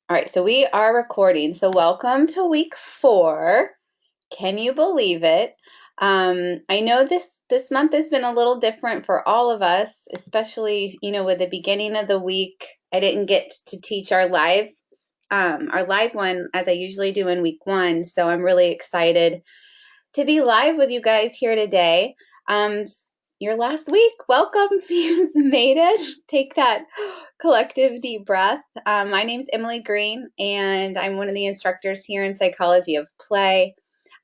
All right, so we are recording. So welcome to week 4. Can you believe it? I know this month has been a little different for all of us, especially, with the beginning of the week. I didn't get to teach our live one as I usually do in week 1. So I'm really excited to be live with you guys here today. Your last week. Welcome. You've made it. Take that collective deep breath. My name's Emily Green, and I'm one of the instructors here in Psychology of Play.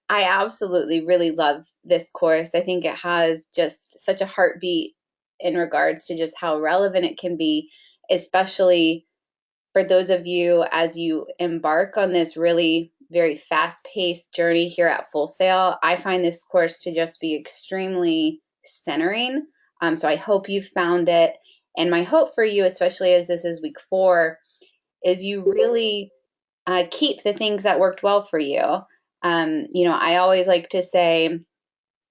I absolutely really love this course. I think it has just such a heartbeat in regards to just how relevant it can be, especially for those of you as you embark on this really very fast-paced journey here at Full Sail. I find this course to just be extremely centering. So I hope you found it. And my hope for you, especially as this is week 4, is you really keep the things that worked well for you. I always like to say,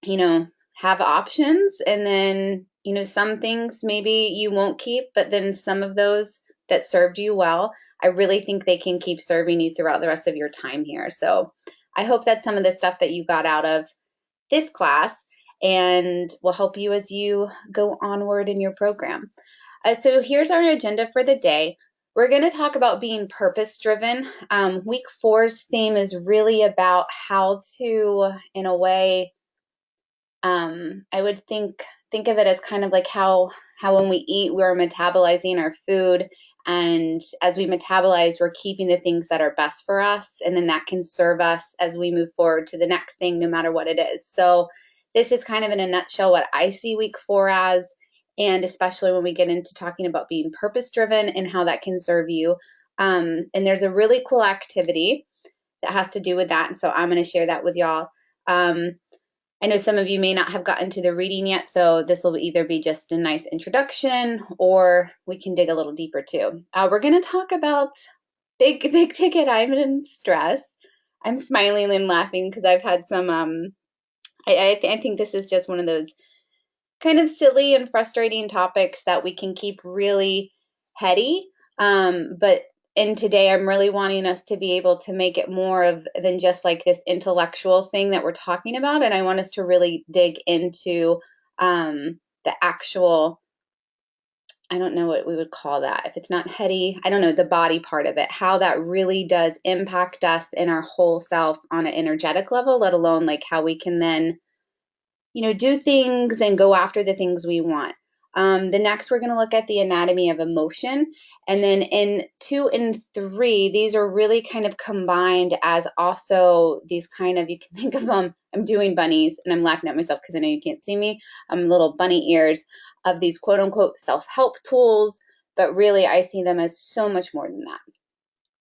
have options, and then, some things maybe you won't keep, but then some of those that served you well, I really think they can keep serving you throughout the rest of your time here. So I hope that some of the stuff that you got out of this class and will help you as you go onward in your program. So here's our agenda for the day. We're going to talk about being purpose-driven. Week 4's theme is really about how to, in a way, I would think of it as kind of like how when we eat, we're metabolizing our food, and as we metabolize, we're keeping the things that are best for us, and then that can serve us as we move forward to the next thing, no matter what it is. So this is kind of in a nutshell what I see week 4 as, and especially when we get into talking about being purpose-driven and how that can serve you. And there's a really cool activity that has to do with that, and so I'm going to share that with y'all. I know some of you may not have gotten to the reading yet, so this will either be just a nice introduction or we can dig a little deeper too. We're going to talk about big ticket item stress. I'm smiling and laughing because I've had some, I think this is just one of those kind of silly and frustrating topics that we can keep really heady. But in today, I'm really wanting us to be able to make it more of than just like this intellectual thing that we're talking about. And I want us to really dig into the actual, I don't know what we would call that. If it's not heady, I don't know, the body part of it, how that really does impact us in our whole self on an energetic level, let alone like how we can then do things and go after the things we want. The next, we're going to look at the anatomy of emotion. And then in 2 and 3, these are really kind of combined as also these kind of, you can think of them, I'm doing bunnies and I'm laughing at myself because I know you can't see me. Little bunny ears of these quote unquote self-help tools, but really I see them as so much more than that.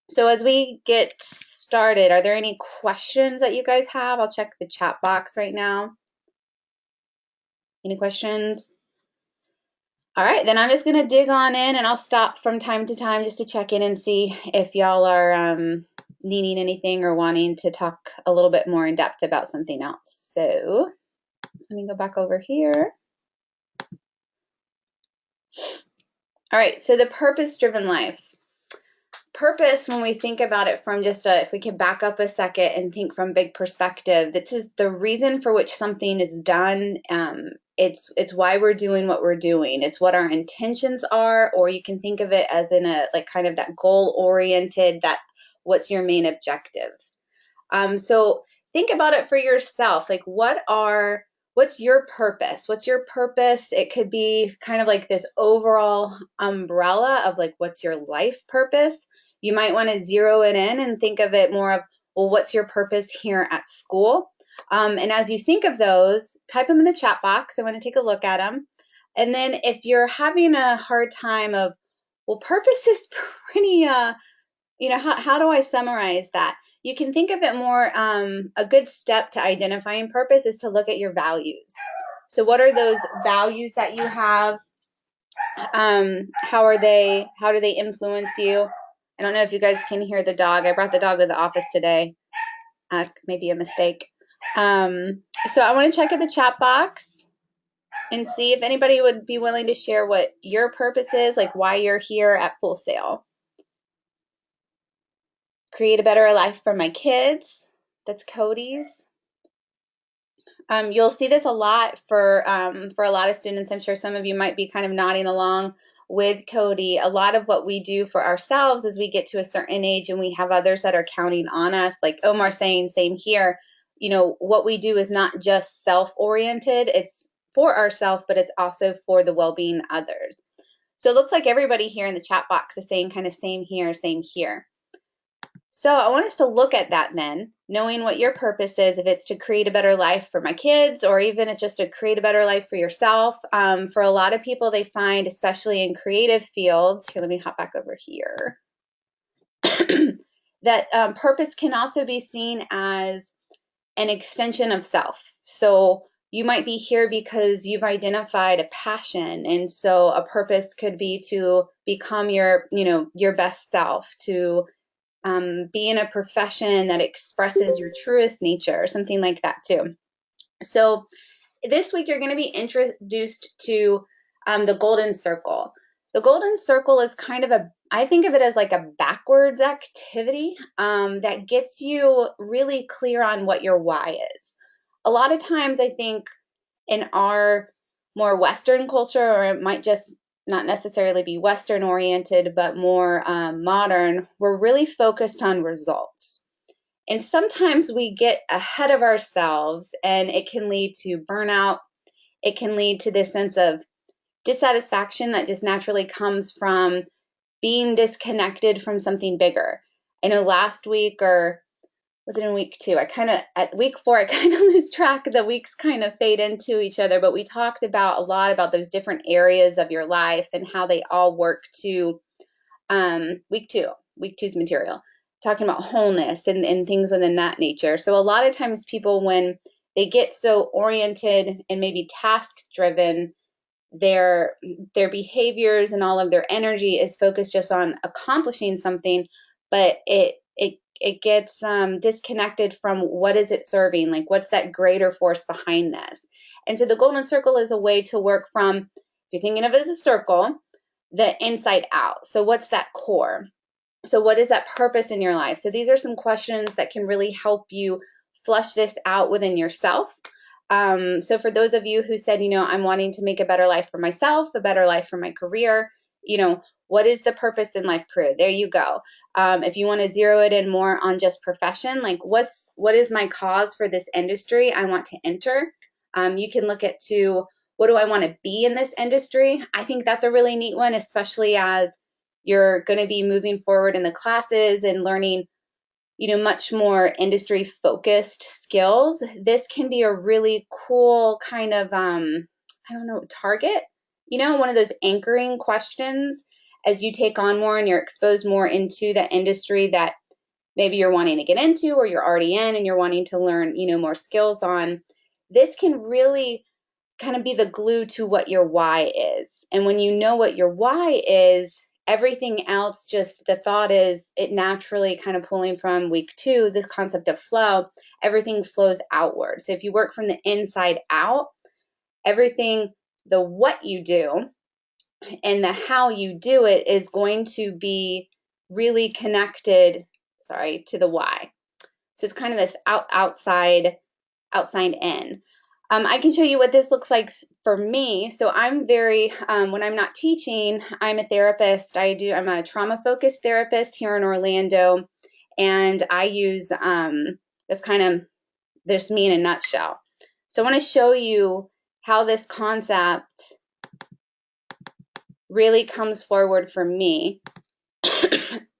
So as we get started, are there any questions that you guys have? I'll check the chat box right now. Any questions? All right, then I'm just going to dig on in, and I'll stop from time to time just to check in and see if y'all are needing anything or wanting to talk a little bit more in depth about something else. So let me go back over here. All right, so the purpose-driven life. Purpose, when we think about it from just if we can back up a second and think from big perspective, this is the reason for which something is done. It's why we're doing what we're doing. It's what our intentions are, or you can think of it as in a like kind of that goal oriented, that what's your main objective. So think about it for yourself. Like what's your purpose? What's your purpose? It could be kind of like this overall umbrella of like, what's your life purpose? You might want to zero it in and think of it more of, well, what's your purpose here at school? And as you think of those, type them in the chat box. I want to take a look at them. And then if you're having a hard time of, well, purpose is pretty, how do I summarize that? You can think of it more, a good step to identifying purpose is to look at your values. So what are those values that you have? How do they influence you? I don't know if you guys can hear the dog. I brought the dog to the office today. Maybe a mistake. So I want to check at the chat box and see if anybody would be willing to share what your purpose is, like why you're here at Full Sail. Create a better life for my kids. That's Cody's. You'll see this a lot for a lot of students. I'm sure some of you might be kind of nodding along with Cody. A lot of what we do for ourselves as we get to a certain age and we have others that are counting on us, like Omar saying, same here, you know, what we do is not just self-oriented, it's for ourselves, but it's also for the well-being of others. So it looks like everybody here in the chat box is saying kind of same here, same here. So I want us to look at that then, knowing what your purpose is, if it's to create a better life for my kids, or even it's just to create a better life for yourself. For a lot of people, they find, especially in creative fields, here, let me hop back over here, that purpose can also be seen as an extension of self. So you might be here because you've identified a passion, and so a purpose could be to become your, you know, your best self, to be in a profession that expresses your truest nature, something like that too. So this week you're going to be introduced to the golden circle. The golden circle is kind of I think of it as like a backwards activity that gets you really clear on what your why is. A lot of times I think in our more Western culture, or it might just not necessarily be Western oriented, but more modern, we're really focused on results. And sometimes we get ahead of ourselves and it can lead to burnout. It can lead to this sense of dissatisfaction that just naturally comes from being disconnected from something bigger. I know last week, or was it in week 2? At week 4, I kind of lose track. The weeks kind of fade into each other, but we talked about a lot about those different areas of your life and how they all work to week 2's material, talking about wholeness and things within that nature. So a lot of times people, when they get so oriented and maybe task driven, their behaviors and all of their energy is focused just on accomplishing something, but it gets disconnected from what is it serving, like what's that greater force behind this. And so the golden circle is a way to work from, if you're thinking of it as a circle, the inside out. So what's that core? So what is that purpose in your life? So these are some questions that can really help you flush this out within yourself. So for those of you who said, you know, I'm wanting to make a better life for myself, a better life for my career, you know, what is the purpose in life, career? There you go. If you want to zero it in more on just profession, like what is my cause for this industry I want to enter? You can look at what do I want to be in this industry? I think that's a really neat one, especially as you're going to be moving forward in the classes and learning, you know, much more industry focused skills. This can be a really cool kind of, I don't know, target, you know, one of those anchoring questions as you take on more and you're exposed more into the industry that maybe you're wanting to get into, or you're already in and you're wanting to learn, you know, more skills on. This can really kind of be the glue to what your why is. And when you know what your why is, everything else, just the thought is it naturally kind of pulling from week 2, this concept of flow, everything flows outward. So if you work from the inside out, everything, the what you do and the how you do it is going to be really connected, to the why. So it's kind of this outside in. I can show you what this looks like for me. So I'm very, when I'm not teaching, I'm a therapist. I'm a trauma-focused therapist here in Orlando, and I use this me in a nutshell. So I want to show you how this concept really comes forward for me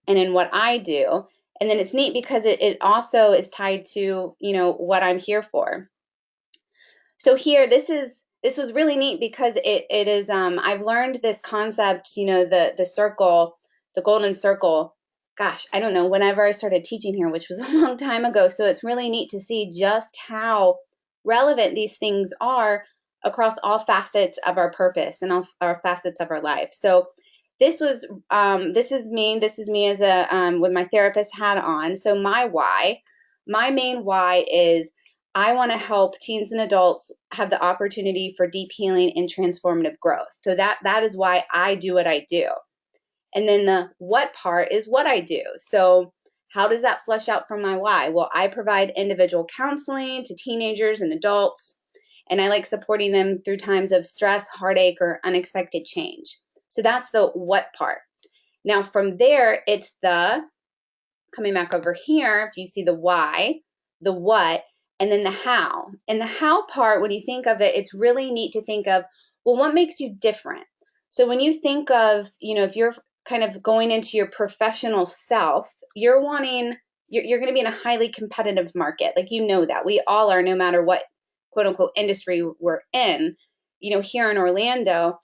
and in what I do. And then it's neat because it also is tied to, you know, what I'm here for. So here, this was really neat because it is, I've learned this concept, you know, the circle, the golden circle, gosh, I don't know, whenever I started teaching here, which was a long time ago. So it's really neat to see just how relevant these things are across all facets of our purpose and all our facets of our life. So this is me as a, with my therapist hat on. So my main why is I want to help teens and adults have the opportunity for deep healing and transformative growth. So that is why I do what I do. And then the what part is what I do. So How does that flesh out from my why? Well, I provide individual counseling to teenagers and adults, and I like supporting them through times of stress, heartache, or unexpected change. So that's the what part. Now from there, it's the, coming back over here, if you see the why, the what, and then the how. And the how part, when you think of it, it's really neat to think of, well, what makes you different? So when you think of, if you're kind of going into your professional self, you're going to be in a highly competitive market. Like, that we all are, no matter what quote unquote industry we're in. Here in Orlando,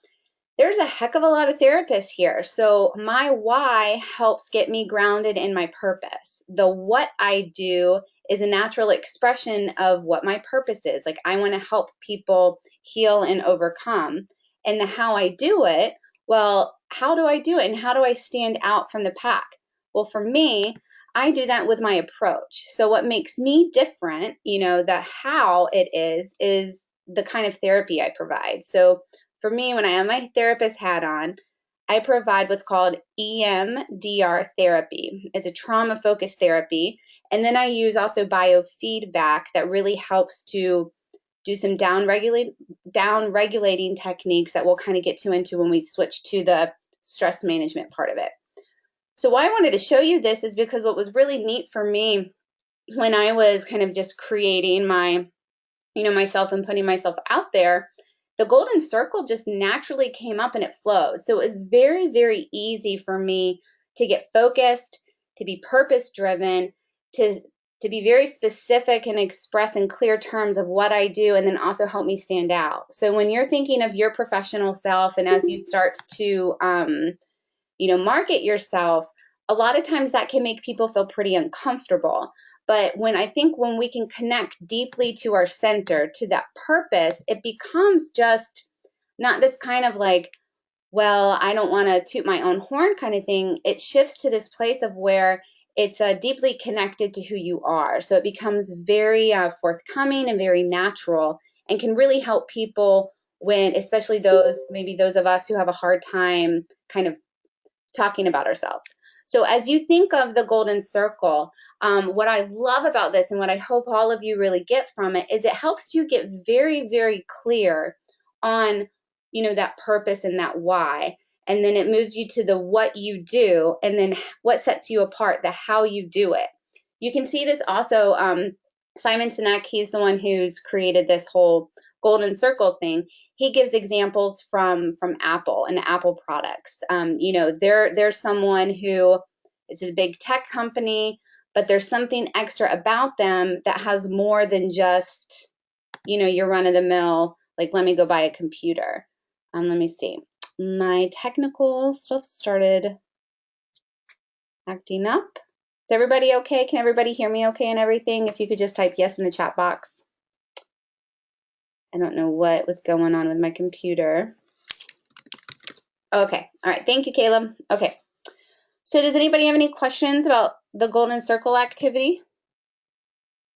there's a heck of a lot of therapists here. So my why helps get me grounded in my purpose. The what I do is a natural expression of what my purpose is. Like, I want to help people heal and overcome. And the how I do it, well, how do I do it? And how do I stand out from the pack? Well, for me, I do that with my approach. So what makes me different, the how it is the kind of therapy I provide. So for me, when I have my therapist hat on, I provide what's called EMDR therapy. It's a trauma-focused therapy. And then I use also biofeedback that really helps to do some down regulating techniques that we'll kind of get into when we switch to the stress management part of it. So why I wanted to show you this is because what was really neat for me when I was kind of just creating myself and putting myself out there, the golden circle just naturally came up and it flowed. So it was very, very easy for me to get focused, to be purpose driven, to be very specific and express in clear terms of what I do, and then also help me stand out. So when you're thinking of your professional self, and as you start to market yourself, a lot of times that can make people feel pretty uncomfortable. But when we can connect deeply to our center, to that purpose, it becomes just not this kind of like, well, I don't want to toot my own horn kind of thing. It shifts to this place of where it's deeply connected to who you are. So it becomes very forthcoming and very natural, and can really help people when, especially those of us who have a hard time kind of talking about ourselves. So as you think of the golden circle, what I love about this, and what I hope all of you really get from it, is it helps you get very, very clear on, that purpose and that why. And then it moves you to the what you do, and then what sets you apart, the how you do it. You can see this also, Simon Sinek, he's the one who's created this whole golden circle thing. He gives examples from Apple and Apple products. There's someone who is a big tech company, but there's something extra about them that has more than just, your run-of-the-mill, like, let me go buy a computer. Let me see. My technical stuff started acting up. Is everybody okay? Can everybody hear me okay and everything? If you could just type yes in the chat box. I don't know what was going on with my computer. Okay, all right, thank you, Caleb. Okay, so does anybody have any questions about the golden circle activity?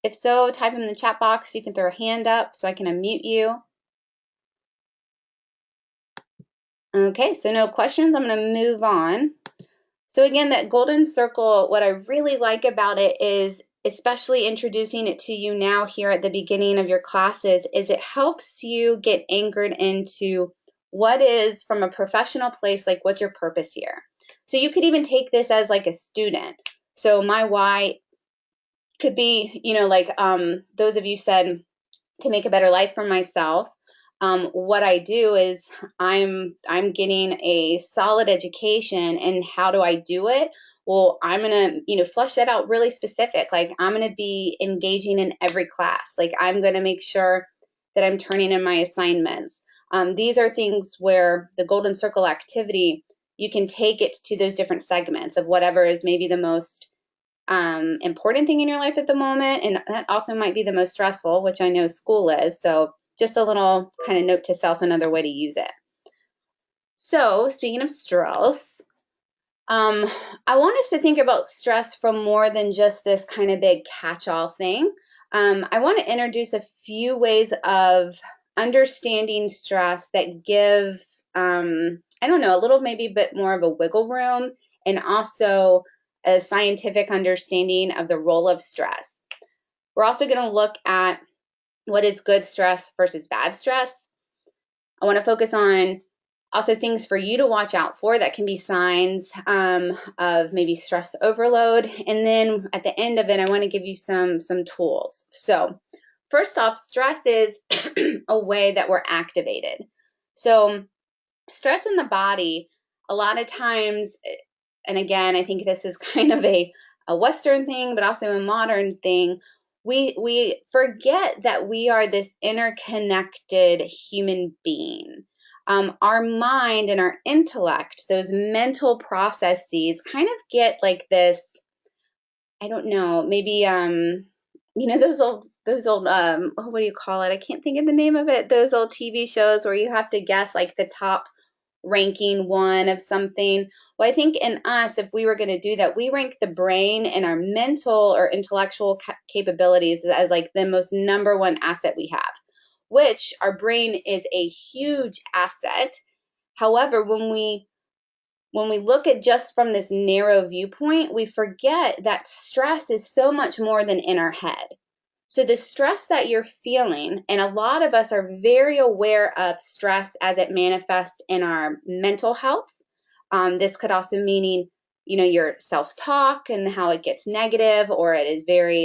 If so, type in the chat box. You can throw a hand up so I can unmute you. Okay, so no questions. I'm gonna move on. So again, that golden circle, what I really like about it is, especially introducing it to you now here at the beginning of your classes, is it helps you get anchored into what is, from a professional place, like, what's your purpose here? So you could even take this as like a student. So my why could be, those of you said, to make a better life for myself. What I do is I'm getting a solid education, and how do I do it? Well, I'm gonna flush that out really specific. Like, I'm gonna be engaging in every class. Like, I'm gonna make sure that I'm turning in my assignments. These are things where the golden circle activity, you can take it to those different segments of whatever is maybe the most important thing in your life at the moment, and that also might be the most stressful, which I know school is. So just a little kind of note to self, another way to use it. So speaking of stress, I want us to think about stress from more than just this kind of big catch-all thing. I want to introduce a few ways of understanding stress that give, I don't know, a little maybe a bit more of a wiggle room, and also a scientific understanding of the role of stress. We're also going to look at what is good stress versus bad stress. I want to focus on also things for you to watch out for that can be signs of maybe stress overload. And then at the end of it, I want to give you some tools. So first off, stress is a way that we're activated. So stress in the body, a lot of times, and again, I think this is kind of a Western thing, but also a modern thing, we forget that we are this interconnected human being. Our mind and our intellect, those mental processes kind of get like this, I don't know, maybe those old what do you call it? I can't think of the name of it. Those old TV shows where you have to guess like the top ranking one of something. Well, I think in us, if we were going to do that, we rank the brain and our mental or intellectual capabilities as like the most number one asset we have, which our brain is a huge asset. However, when we look at just from this narrow viewpoint, we forget that stress is so much more than in our head. So the stress that you're feeling, and a lot of us are very aware of stress as it manifests in our mental health. This could also meaning, your self-talk and how it gets negative, or it is very,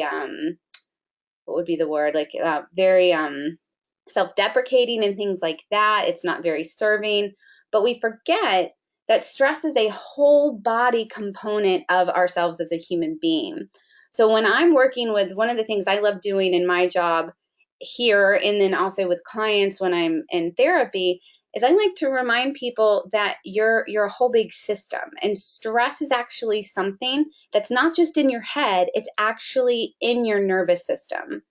what would be the word? Like very self-deprecating and things like that. It's not very serving. But we forget that stress is a whole body component of ourselves as a human being. So when I'm working with, one of the things I love doing in my job here, and then also with clients when I'm in therapy, is I like to remind people that you're a whole big system, and stress is actually something that's not just in your head, it's actually in your nervous system.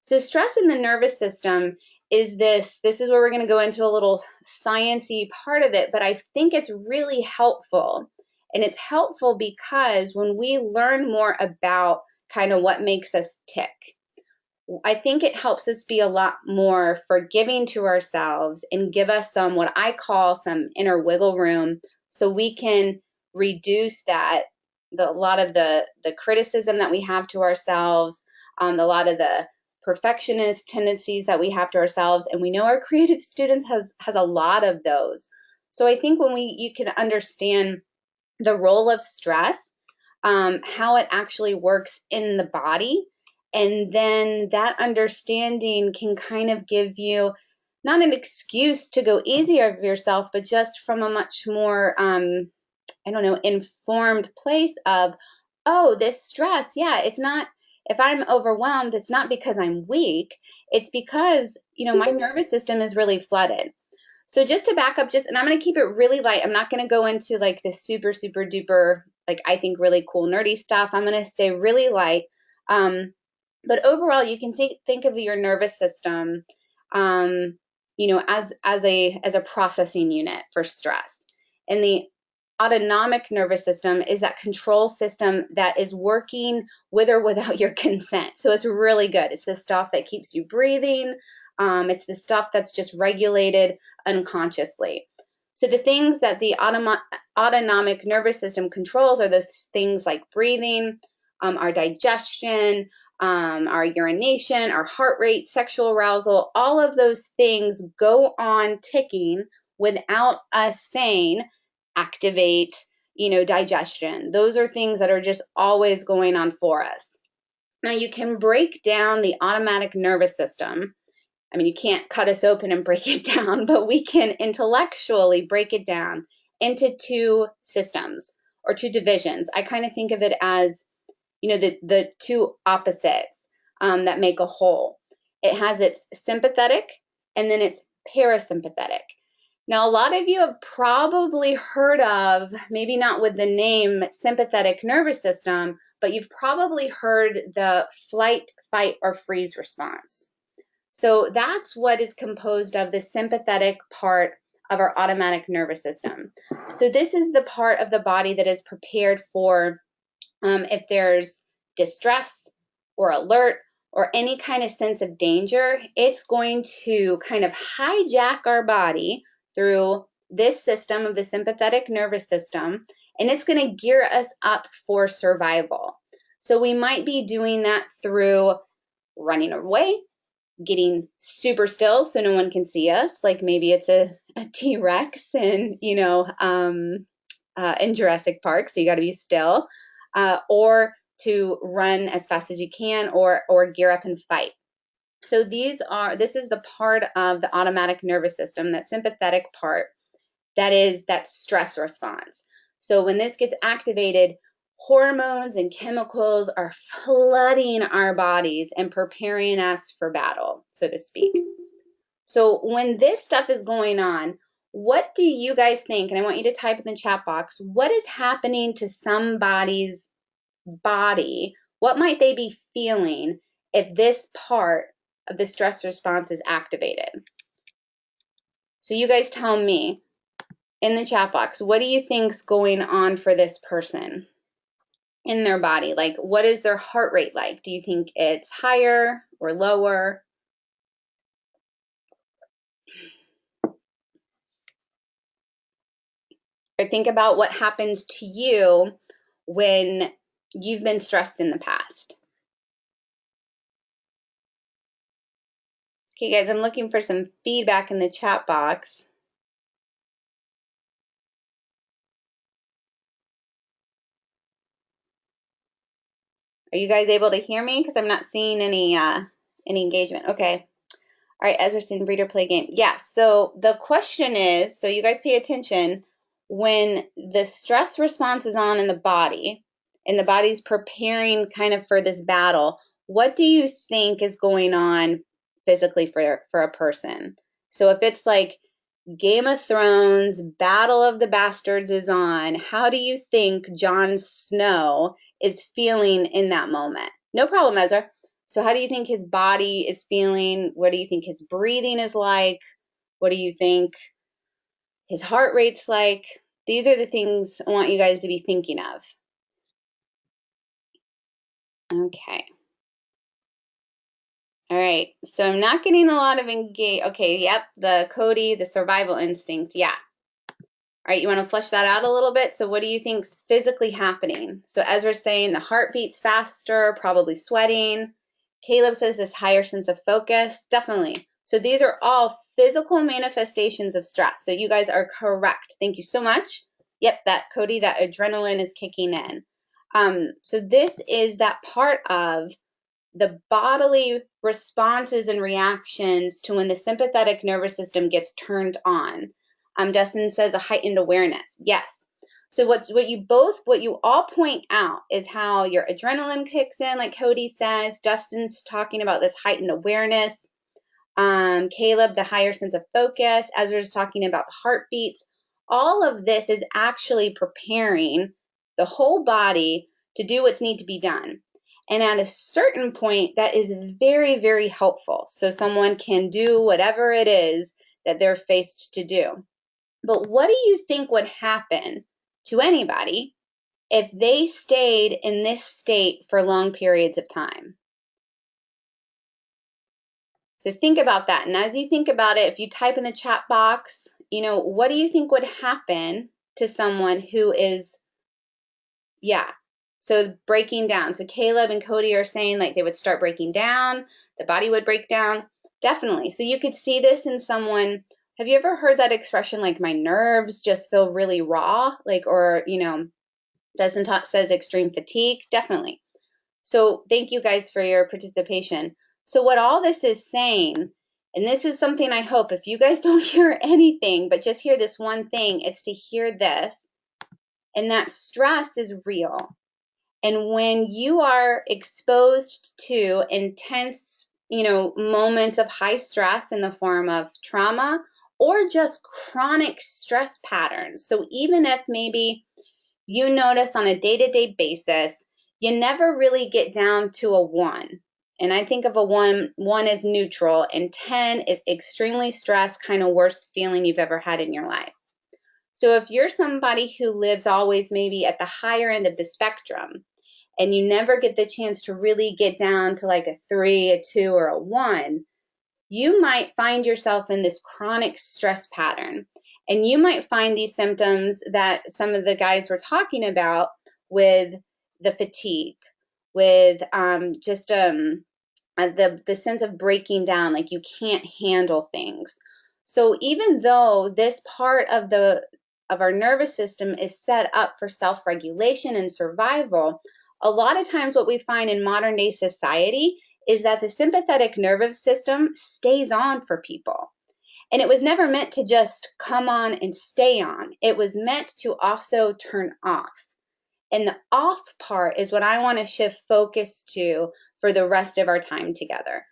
So stress in the nervous system is this is where we're going to go into a little sciencey part of it, but I think it's really helpful. And it's helpful because when we learn more about kind of what makes us tick, I think it helps us be a lot more forgiving to ourselves and give us some, what I call some inner wiggle room, so we can reduce a lot of the criticism that we have to ourselves, a lot of the perfectionist tendencies that we have to ourselves. And we know our creative students has a lot of those. So I think when you can understand the role of stress, how it actually works in the body, and then that understanding can kind of give you not an excuse to go easier of yourself, but just from a much more, informed place of, oh, this stress, yeah, it's not, if I'm overwhelmed, it's not because I'm weak, it's because, my nervous system is really flooded. So just to back up, and I'm going to keep it really light. I'm not going to go into like this super, super duper, like I think really cool, nerdy stuff. I'm going to stay really light. But overall, you can think of your nervous system, as a processing unit for stress. And the autonomic nervous system is that control system that is working with or without your consent. So it's really good. It's the stuff that keeps you breathing. It's the stuff that's just regulated unconsciously. So the things that the autonomic nervous system controls are those things like breathing, our digestion, our urination, our heart rate, sexual arousal. All of those things go on ticking without us saying, activate, digestion. Those are things that are just always going on for us. Now you can break down the automatic nervous system. I mean, you can't cut us open and break it down, but we can intellectually break it down into two systems or two divisions. I kind of think of it as, the two opposites that make a whole. It has its sympathetic and then its parasympathetic. Now, a lot of you have probably heard of, maybe not with the name sympathetic nervous system, but you've probably heard the flight, fight, or freeze response. So that's what is composed of the sympathetic part of our automatic nervous system. So this is the part of the body that is prepared for if there's distress or alert or any kind of sense of danger. It's going to kind of hijack our body through this system of the sympathetic nervous system, and it's going to gear us up for survival. So we might be doing that through running away, getting super still so no one can see us, like maybe it's a T-Rex and in Jurassic Park, so you got to be still, or to run as fast as you can, or gear up and fight. So this is the part of the automatic nervous system, that sympathetic part, that is that stress response. So when this gets activated, hormones and chemicals are flooding our bodies and preparing us for battle, so to speak. So when this stuff is going on, what do you guys think? And I want you to type in the chat box, what is happening to somebody's body? What might they be feeling if this part of the stress response is activated? So you guys tell me in the chat box, what do you think's going on for this person in their body? Like, what is their heart rate like? Do you think it's higher or lower? Or think about what happens to you when you've been stressed in the past. Okay, guys, I'm looking for some feedback in the chat box. Are you guys able to hear me? Because I'm not seeing any engagement. Okay. All right, Ezrason, breeder play game. Yeah, so the question is, so you guys pay attention, when the stress response is on in the body, and the body's preparing kind of for this battle, what do you think is going on physically for a person? So if it's like Game of Thrones, Battle of the Bastards is on, how do you think Jon Snow is feeling in that moment? No problem, Ezra. So how do you think his body is feeling? What do you think his breathing is like? What do you think his heart rate's like? These are the things I want you guys to be thinking of. Okay. All right. So I'm not getting a lot of engage. Okay. Yep. The Cody, the survival instinct. Yeah. All right, you want to flesh that out a little bit? So what do you think's physically happening? So Ezra's saying the heart beats faster, probably sweating. Caleb says this higher sense of focus. Definitely. So these are all physical manifestations of stress. So you guys are correct. Thank you so much. Yep, that Cody, that adrenaline is kicking in. So this is that part of the bodily responses and reactions to when the sympathetic nervous system gets turned on. Dustin says a heightened awareness. Yes. So what you all point out is how your adrenaline kicks in, like Cody says. Dustin's talking about this heightened awareness. Caleb, the higher sense of focus. Ezra's talking about the heartbeats. All of this is actually preparing the whole body to do what's need to be done. And at a certain point, that is very, very helpful. So someone can do whatever it is that they're faced to do. But what do you think would happen to anybody if they stayed in this state for long periods of time? So think about that. And as you think about it, if you type in the chat box, what do you think would happen to someone who is, so breaking down. So Caleb and Cody are saying like they would start breaking down, the body would break down. Definitely. So you could see this in someone. Have you ever heard that expression, like my nerves just feel really raw? Like, or, Dustin says extreme fatigue. Definitely. So thank you guys for your participation. So what all this is saying, and this is something I hope if you guys don't hear anything, but just hear this one thing, it's to hear this, and that stress is real. And when you are exposed to intense, moments of high stress in the form of trauma or just chronic stress patterns. So even if maybe you notice on a day-to-day basis, you never really get down to a 1. And I think of a 1 is neutral, and 10 is extremely stressed, kind of worst feeling you've ever had in your life. So if you're somebody who lives always maybe at the higher end of the spectrum, and you never get the chance to really get down to like a 3, a 2, or a 1, you might find yourself in this chronic stress pattern. And you might find these symptoms that some of the guys were talking about with the fatigue, with the sense of breaking down, like you can't handle things. So even though this part of our nervous system is set up for self-regulation and survival, a lot of times what we find in modern day society is that the sympathetic nervous system stays on for people. And it was never meant to just come on and stay on. It was meant to also turn off. And the off part is what I want to shift focus to for the rest of our time together.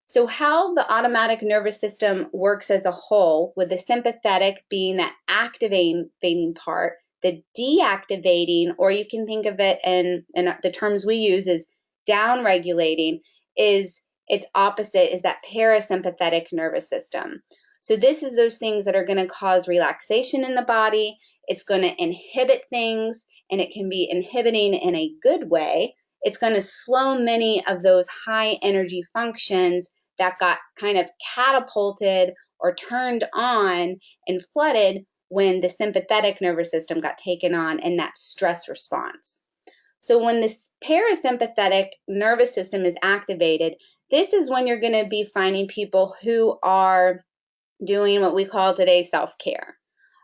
So how the automatic nervous system works as a whole, with the sympathetic being that activating part, the deactivating, or you can think of it in the terms we use is down-regulating, is its opposite, is that parasympathetic nervous system. So this is those things that are going to cause relaxation in the body. It's going to inhibit things, and it can be inhibiting in a good way. It's going to slow many of those high energy functions that got kind of catapulted or turned on and flooded when the sympathetic nervous system got taken on in that stress response. So when this parasympathetic nervous system is activated, this is when you're going to be finding people who are doing what we call today self-care,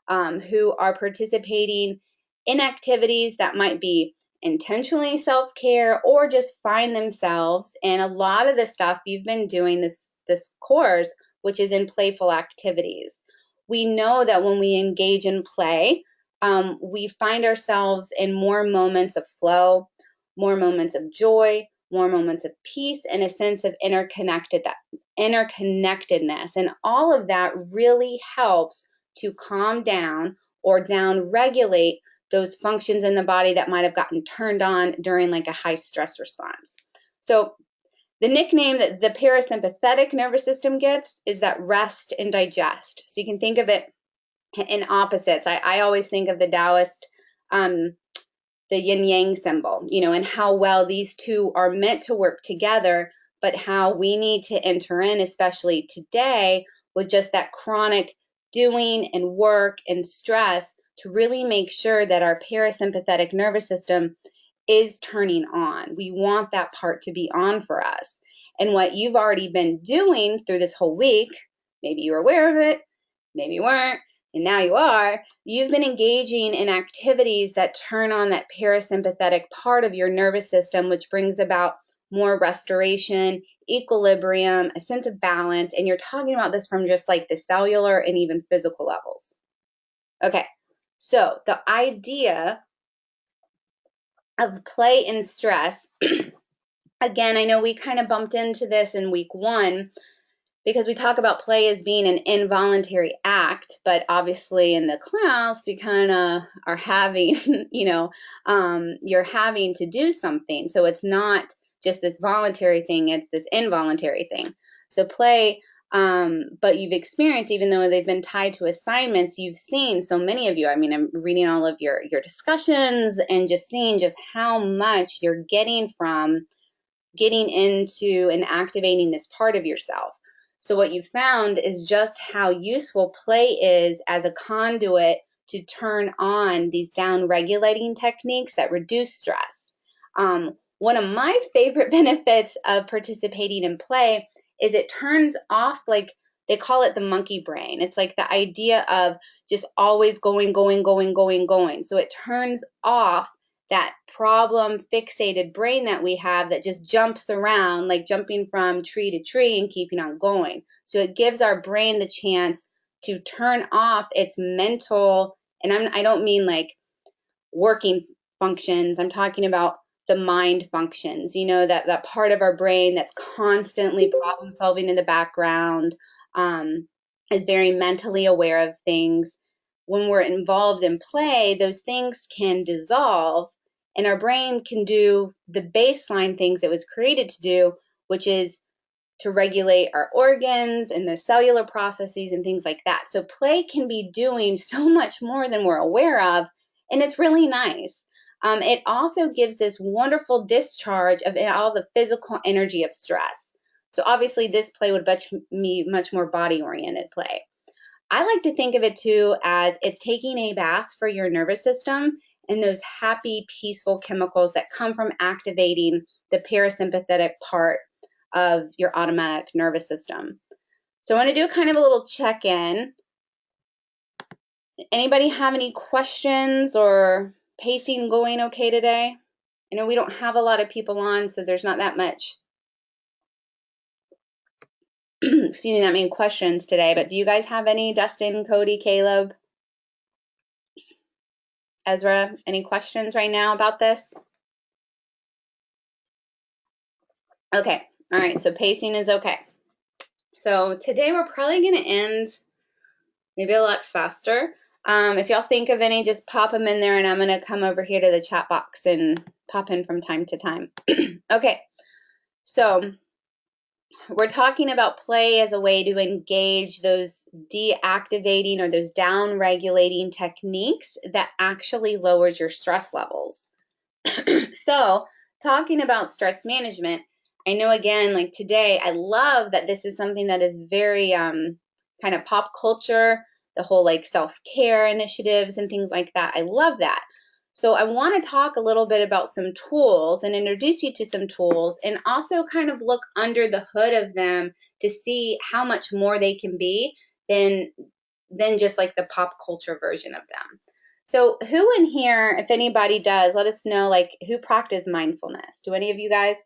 who are participating in activities that might be intentionally self-care or just find themselves in a lot of the stuff you've been doing this course, which is in playful activities. We know that when we engage in play, we find ourselves in more moments of flow, more moments of joy, more moments of peace, and a sense of interconnectedness. And all of that really helps to calm down or down regulate those functions in the body that might have gotten turned on during like a high stress response. So the nickname that the parasympathetic nervous system gets is that rest and digest. So you can think of it in opposites. I always think of the Taoist, the yin yang symbol, and how well these two are meant to work together, but how we need to enter in, especially today, with just that chronic doing and work and stress to really make sure that our parasympathetic nervous system is turning on. We want that part to be on for us. And what you've already been doing through this whole week, maybe you were aware of it, maybe you weren't, and now you are, you've been engaging in activities that turn on that parasympathetic part of your nervous system, which brings about more restoration, equilibrium, a sense of balance, and you're talking about this from just like the cellular and even physical levels. Okay, so the idea of play and stress, again, I know we kind of bumped into this in week 1, because we talk about play as being an involuntary act, but obviously in the class you kind of are having, you're having to do something. So it's not just this voluntary thing, it's this involuntary thing. So play, but you've experienced, even though they've been tied to assignments, you've seen so many of you, I'm reading all of your discussions and just seeing just how much you're getting from getting into and activating this part of yourself. So what you found is just how useful play is as a conduit to turn on these down-regulating techniques that reduce stress. One of my favorite benefits of participating in play is it turns off, like they call it the monkey brain. It's like the idea of just always going. So it turns off that problem fixated brain that we have that just jumps around, like jumping from tree to tree and keeping on going. So it gives our brain the chance to turn off its mental, and I don't mean like working functions, I'm talking about the mind functions, that part of our brain that's constantly problem solving in the background, is very mentally aware of things. When we're involved in play, those things can dissolve and our brain can do the baseline things it was created to do, which is to regulate our organs and the cellular processes and things like that. So play can be doing so much more than we're aware of, and it's really nice. It also gives this wonderful discharge of all the physical energy of stress. So obviously this play would be much more body-oriented play. I like to think of it too as it's taking a bath for your nervous system and those happy, peaceful chemicals that come from activating the parasympathetic part of your automatic nervous system. So I want to do kind of a little check-in. Anybody have any questions or pacing going okay today? I know we don't have a lot of people on, so there's not that much, excuse me, that many questions today, but do you guys have any? Dustin, Cody, Caleb, Ezra, any questions right now about this? Okay, all right, so pacing is okay. So today we're probably going to end maybe a lot faster. If y'all think of any, just pop them in there, and I'm going to come over here to the chat box and pop in from time to time. Okay, so we're talking about play as a way to engage those deactivating or those down-regulating techniques that actually lowers your stress levels. So talking about stress management, I know again, like today, I love that this is something that is very kind of pop culture, the whole like self-care initiatives and things like that. I love that. So I want to talk a little bit about some tools and introduce you to some tools, and also kind of look under the hood of them to see how much more they can be than just like the pop culture version of them. So who in here, if anybody does, let us know, like, who practice mindfulness? Do any of you guys?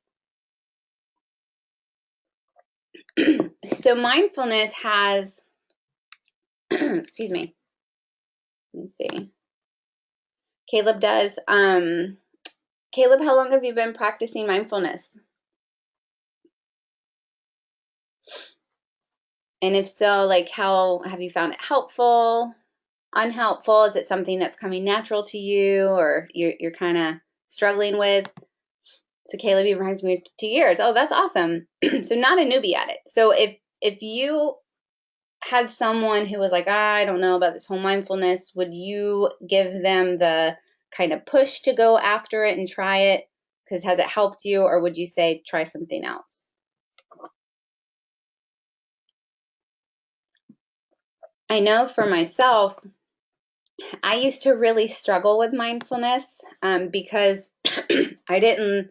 So mindfulness has, excuse me, let me see. Caleb does. Caleb, how long have you been practicing mindfulness? And if so, like, how have you found it helpful, unhelpful? Is it something that's coming natural to you, or you're kind of struggling with? So Caleb, you've been practicing for 2 years. Oh, that's awesome. So not a newbie at it. So if you had someone who was like, I don't know about this whole mindfulness, would you give them the kind of push to go after it and try it? Because has it helped you, or would you say try something else? I know for myself, I used to really struggle with mindfulness because I didn't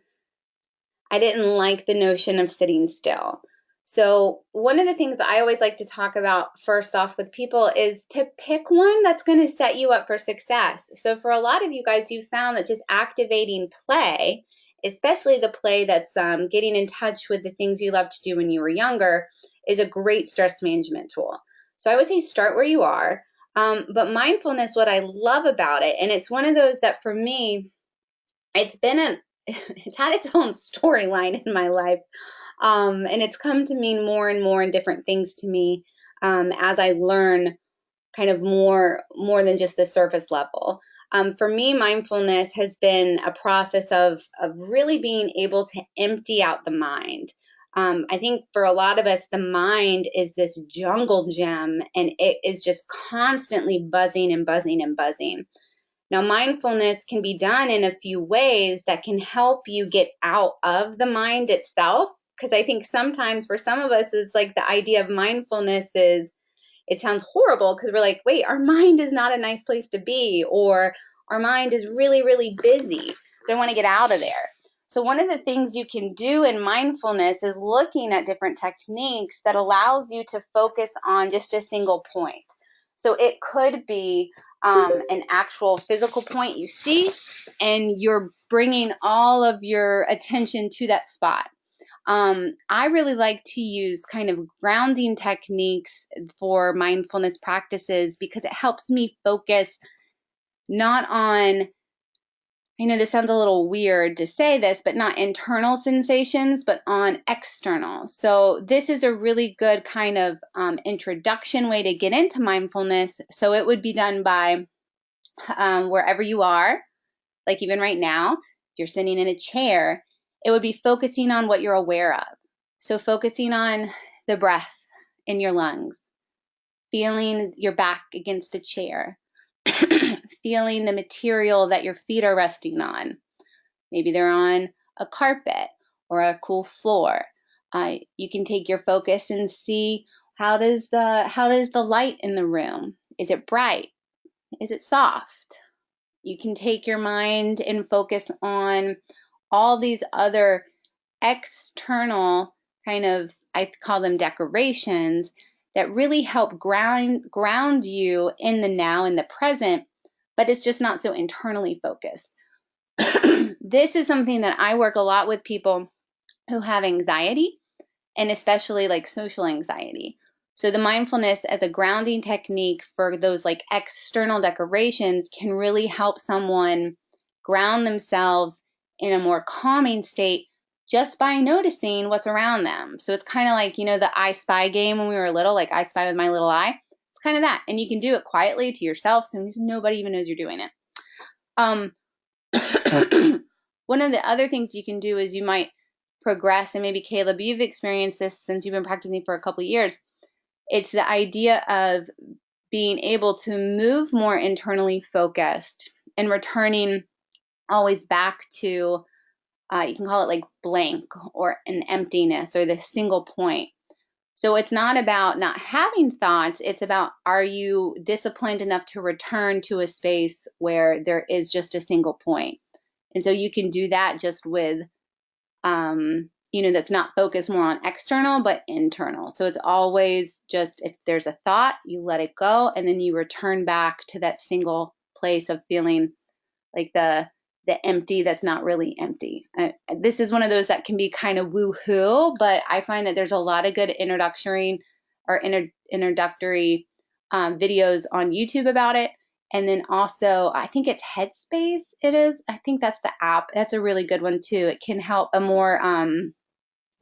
like the notion of sitting still. So one of the things I always like to talk about first off with people is to pick one that's going to set you up for success. So for a lot of you guys, you've found that just activating play, especially the play that's getting in touch with the things you loved to do when you were younger, is a great stress management tool. So I would say start where you are. But mindfulness, what I love about it, and it's one of those that for me, it's had its own storyline in my life. And it's come to mean more and more and different things to me as I learn kind of more than just the surface level. For me, mindfulness has been a process of really being able to empty out the mind. I think for a lot of us, the mind is this jungle gem, and it is just constantly buzzing and buzzing and buzzing. Now, mindfulness can be done in a few ways that can help you get out of the mind itself. Because I think sometimes for some of us, it's like the idea of mindfulness is, it sounds horrible because we're like, wait, our mind is not a nice place to be, or our mind is really, really busy. So I want to get out of there. So one of the things you can do in mindfulness is looking at different techniques that allows you to focus on just a single point. So it could be an actual physical point you see, and you're bringing all of your attention to that spot. I really like to use kind of grounding techniques for mindfulness practices because it helps me focus not on, I know this sounds a little weird to say this, but not internal sensations, but on external. So this is a really good kind of introduction way to get into mindfulness. So it would be done by wherever you are, like even right now, if you're sitting in a chair, it would be focusing on what you're aware of. So focusing on the breath in your lungs, feeling your back against the chair, feeling the material that your feet are resting on. Maybe they're on a carpet or a cool floor. You can take your focus and see How does the light in the room? Is it bright? Is it soft? You can take your mind and focus on all these other external kind of, I call them decorations, that really help ground you in the now, in the present, but it's just not so internally focused. This is something that I work a lot with people who have anxiety, and especially like social anxiety. So the mindfulness as a grounding technique for those like external decorations can really help someone ground themselves in a more calming state just by noticing what's around them. So it's kind of like, you know, the I Spy game when we were little, like I spy with my little eye. It's kind of that. And you can do it quietly to yourself, so nobody even knows you're doing it. One of the other things you can do is you might progress, and maybe Caleb, you've experienced this since you've been practicing for a couple of years. It's the idea of being able to move more internally focused and returning always back to, you can call it like blank or an emptiness or this single point. So it's not about not having thoughts, it's about, are you disciplined enough to return to a space where there is just a single point? And so you can do that just with, you know, that's not focused more on external, but internal. So it's always just, if there's a thought, you let it go, and then you return back to that single place of feeling like the empty that's not really empty. This is one of those that can be kind of woo-hoo, but I find that there's a lot of good introductory videos on YouTube about it. And then also, I think it's Headspace. I think that's the app. That's a really good one too. It can help a more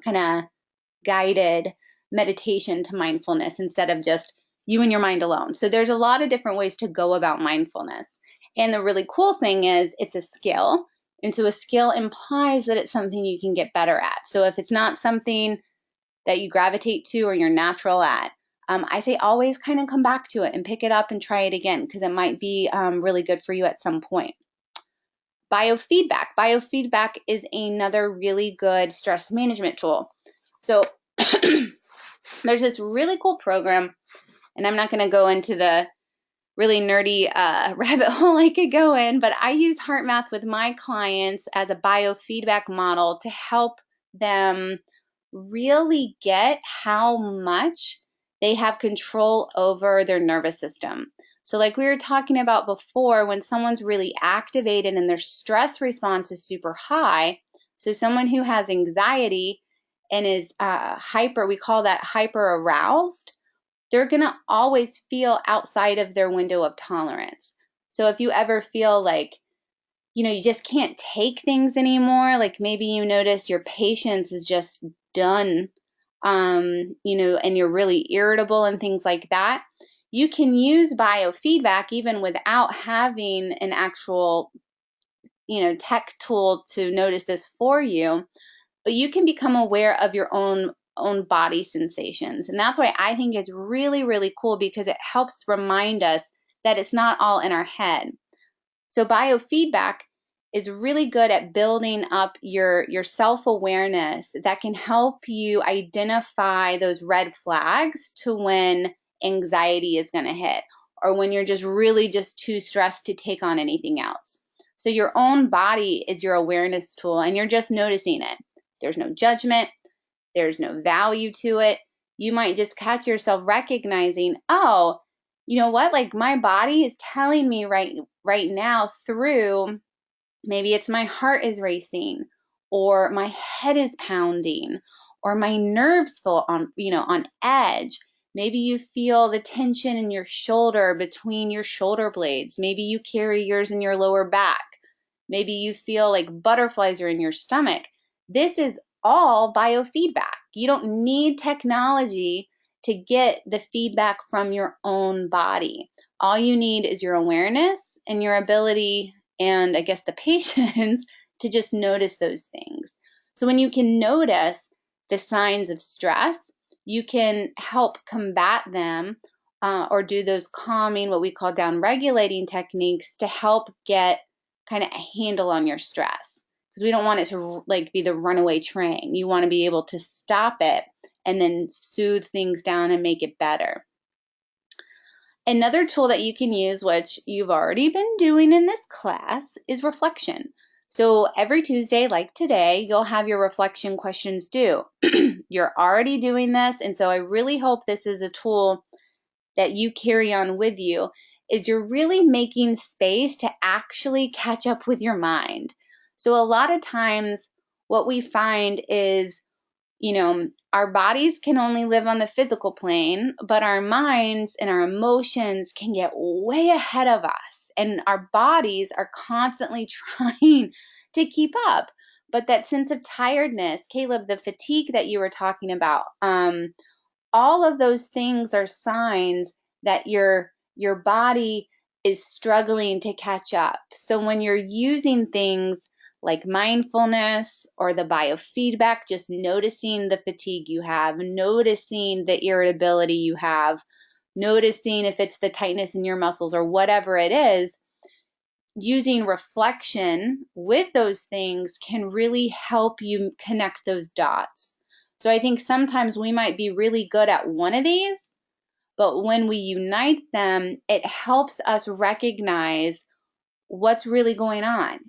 kind of guided meditation to mindfulness instead of just you and your mind alone. So there's a lot of different ways to go about mindfulness. And the really cool thing is it's a skill. And so a skill implies that it's something you can get better at. So if it's not something that you gravitate to or you're natural at, I say always kind of come back to it and pick it up and try it again, because it might be really good for you at some point. Biofeedback. Biofeedback is another really good stress management tool. So there's this really cool program, and I'm not going to go into the really nerdy rabbit hole I could go in, but I use HeartMath with my clients as a biofeedback model to help them really get how much they have control over their nervous system. So like we were talking about before, when someone's really activated and their stress response is super high, so someone who has anxiety and is we call that hyper aroused, they're going to always feel outside of their window of tolerance. So if you ever feel like, you know, you just can't take things anymore, like maybe you notice your patience is just done, you know, and you're really irritable and things like that, you can use biofeedback even without having an actual, you know, tech tool to notice this for you, but you can become aware of your own body sensations. And that's why I think it's really, really cool, because it helps remind us that it's not all in our head. So biofeedback is really good at building up your self-awareness that can help you identify those red flags to when anxiety is going to hit, or when you're just really just too stressed to take on anything else. So your own body is your awareness tool, and you're just noticing it. There's no judgment. There's no value to it. You might just catch yourself recognizing, oh, you know what? Like my body is telling me right now through, maybe it's my heart is racing, or my head is pounding, or my nerves feel on, you know, on edge. Maybe you feel the tension in your shoulder between your shoulder blades. Maybe you carry yours in your lower back. Maybe you feel like butterflies are in your stomach. This is all biofeedback. You don't need technology to get the feedback from your own body. All you need is your awareness and your ability, and I guess the patience, to just notice those things. So when you can notice the signs of stress, you can help combat them, or do those calming, what we call down regulating techniques, to help get kind of a handle on your stress, because we don't want it to like be the runaway train. You want to be able to stop it and then soothe things down and make it better. Another tool that you can use, which you've already been doing in this class, is reflection. So every Tuesday, like today, you'll have your reflection questions due. You're already doing this, and so I really hope this is a tool that you carry on with you, is you're really making space to actually catch up with your mind. So a lot of times what we find is, our bodies can only live on the physical plane, but our minds and our emotions can get way ahead of us. And our bodies are constantly trying to keep up. But that sense of tiredness, Caleb, the fatigue that you were talking about, all of those things are signs that your body is struggling to catch up. So when you're using things like mindfulness or the biofeedback, just noticing the fatigue you have, noticing the irritability you have, noticing if it's the tightness in your muscles or whatever it is, using reflection with those things can really help you connect those dots. So I think sometimes we might be really good at one of these, but when we unite them, it helps us recognize what's really going on,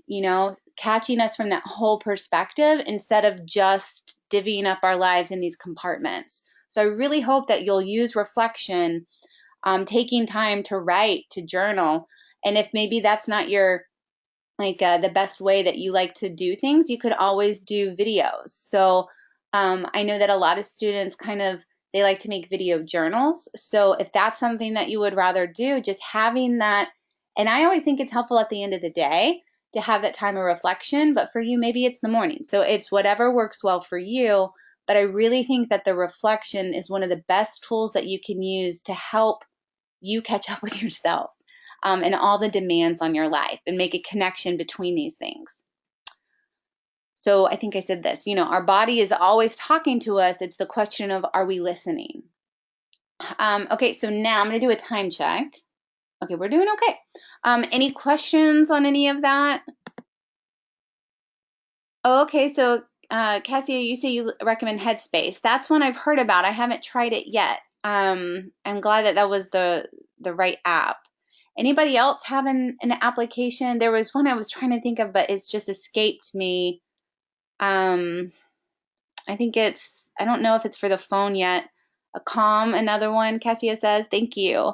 catching us from that whole perspective instead of just divvying up our lives in these compartments. So I really hope that you'll use reflection, taking time to write, to journal. And if maybe that's not your the best way that you like to do things, you could always do videos. So I know that a lot of students they like to make video journals. So if that's something that you would rather do, just having that, and I always think it's helpful at the end of the day to have that time of reflection, but for you, maybe it's the morning. So it's whatever works well for you. But I really think that the reflection is one of the best tools that you can use to help you catch up with yourself. And all the demands on your life and make a connection between these things. So I think I said this, our body is always talking to us. It's the question of, are we listening? Okay, so now I'm going to do a time check. Okay, we're doing okay. Any questions on any of that? Oh, okay, so Cassia, you say you recommend Headspace. That's one I've heard about. I haven't tried it yet. I'm glad that was the right app. Anybody else have an application? There was one I was trying to think of, but it's just escaped me. I think I don't know if it's for the phone yet. A Calm, another one, Cassia says. Thank you.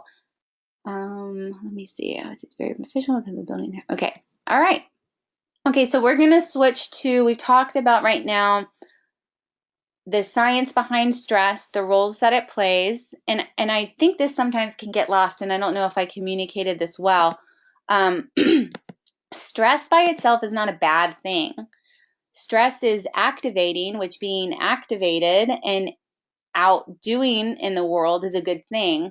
Let me see. It's very beneficial because of building. Okay. All right. Okay, so we're going to switch to, we've talked about right now the science behind stress, the roles that it plays, and I think this sometimes can get lost, and I don't know if I communicated this well. Stress by itself is not a bad thing. Stress is activating, which being activated and out doing in the world is a good thing.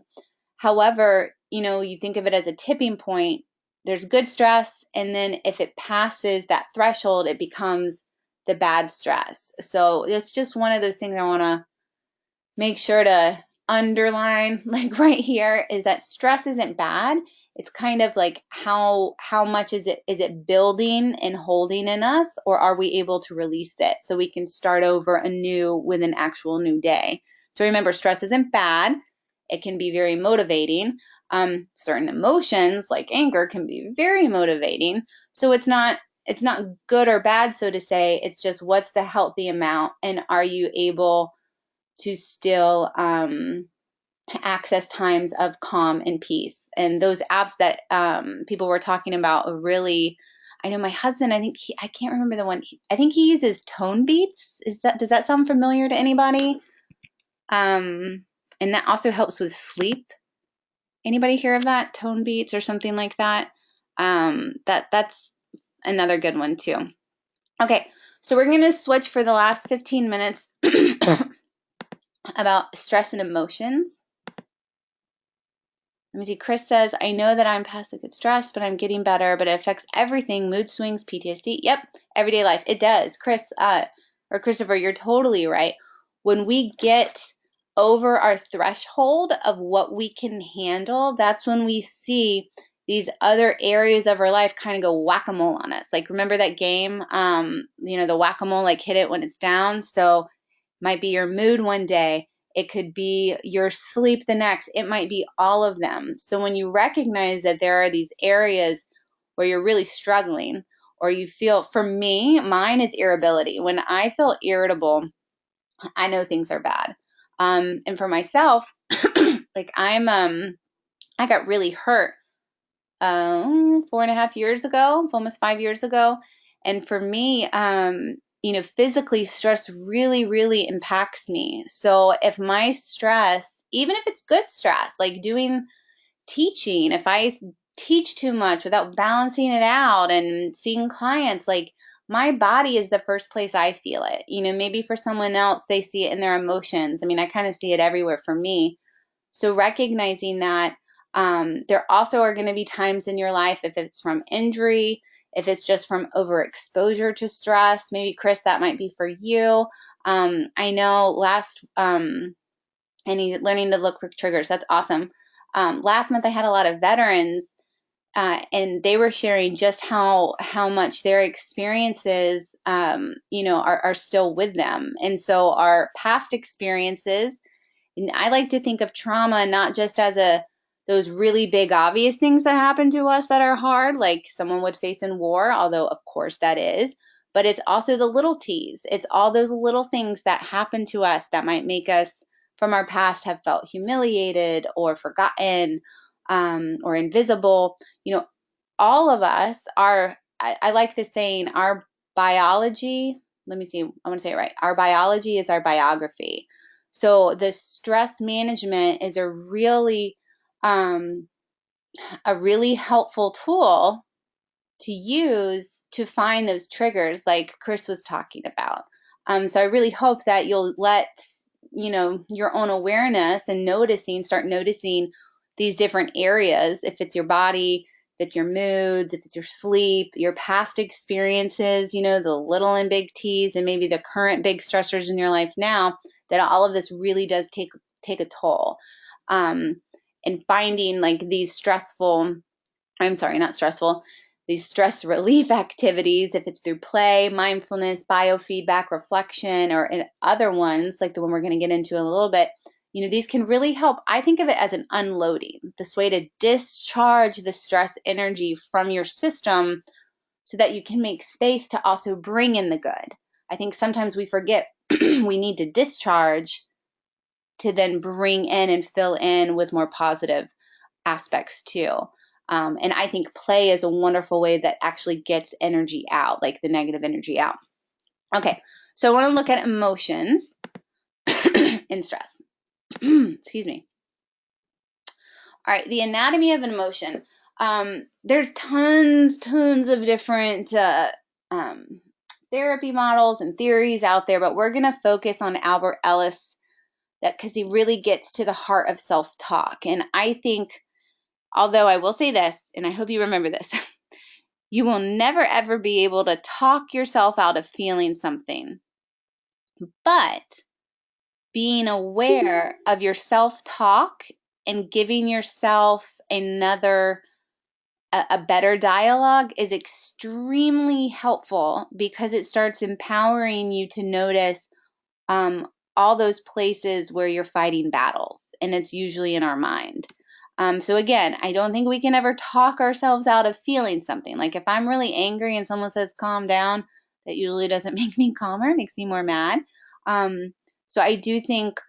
However, you think of it as a tipping point. There's good stress, and then if it passes that threshold, it becomes the bad stress. So it's just one of those things I want to make sure to underline, like right here, is that stress isn't bad. It's kind of like how much is it building and holding in us, or are we able to release it so we can start over anew with an actual new day? So remember, stress isn't bad. It can be very motivating. Certain emotions like anger can be very motivating. So it's not good or bad, so to say. It's just, what's the healthy amount, and are you able to still access times of calm and peace? And those apps that people were talking about really, I know my husband, I can't remember the one, I think he uses Tone Beats. Does that sound familiar to anybody? And that also helps with sleep. Anybody hear of that? Tone Beats or something like that? That's another good one too. Okay, so we're going to switch for the last 15 minutes about stress and emotions. Let me see. Chris says, I know that I'm past the good stress, but I'm getting better, but it affects everything. Mood swings, PTSD. Yep. Everyday life. It does. Chris, or Christopher, you're totally right. When we get over our threshold of what we can handle, that's when we see these other areas of our life kind of go whack-a-mole on us. Like, remember that game, the whack-a-mole, like hit it when it's down. So might be your mood one day. It could be your sleep the next. It might be all of them. So when you recognize that there are these areas where you're really struggling, or you feel, for me, mine is irritability. When I feel irritable, I know things are bad. And for myself, like I got really hurt 4.5 years ago, almost 5 years ago. And for me, physically, stress really, really impacts me. So if my stress, even if it's good stress, like doing teaching, if I teach too much without balancing it out and seeing clients, like my body is the first place I feel it. Maybe for someone else, they see it in their emotions. I mean, I kind of see it everywhere for me. So recognizing that there also are going to be times in your life, if it's from injury, if it's just from overexposure to stress, maybe Chris, that might be for you. I know learning to look for triggers. That's awesome. Last month I had a lot of veterans, and they were sharing just how much their experiences, are still with them. And so our past experiences, and I like to think of trauma not just as those really big obvious things that happen to us that are hard, like someone would face in war, although of course that is, but it's also the little T's. It's all those little things that happen to us that might make us from our past have felt humiliated or forgotten, or invisible. All of us are, I like this saying, our biology, let me see, I want to say it right. Our biology is our biography. So the stress management is um, a really helpful tool to use to find those triggers like Chris was talking about. So I really hope that you'll let, your own awareness and start noticing these different areas. If it's your body, if it's your moods, if it's your sleep, your past experiences, the little and big T's, and maybe the current big stressors in your life now, that all of this really does take a toll. And finding like these these stress relief activities, if it's through play, mindfulness, biofeedback, reflection, or in other ones, like the one we're going to get into in a little bit, these can really help. I think of it as an unloading, this way to discharge the stress energy from your system so that you can make space to also bring in the good. I think sometimes we forget we need to discharge to then bring in and fill in with more positive aspects too. And I think play is a wonderful way that actually gets energy out, like the negative energy out. Okay, so I want to look at emotions and stress. Excuse me. All right, the anatomy of an emotion. There's tons of different therapy models and theories out there, but we're going to focus on Albert Ellis, because he really gets to the heart of self-talk. And I think, although I will say this, and I hope you remember this, you will never ever be able to talk yourself out of feeling something. But being aware of your self-talk and giving yourself a better dialogue is extremely helpful, because it starts empowering you to notice all those places where you're fighting battles, and it's usually in our mind. So again, I don't think we can ever talk ourselves out of feeling something. Like if I'm really angry and someone says calm down, that usually doesn't make me calmer, it makes me more mad. So I do think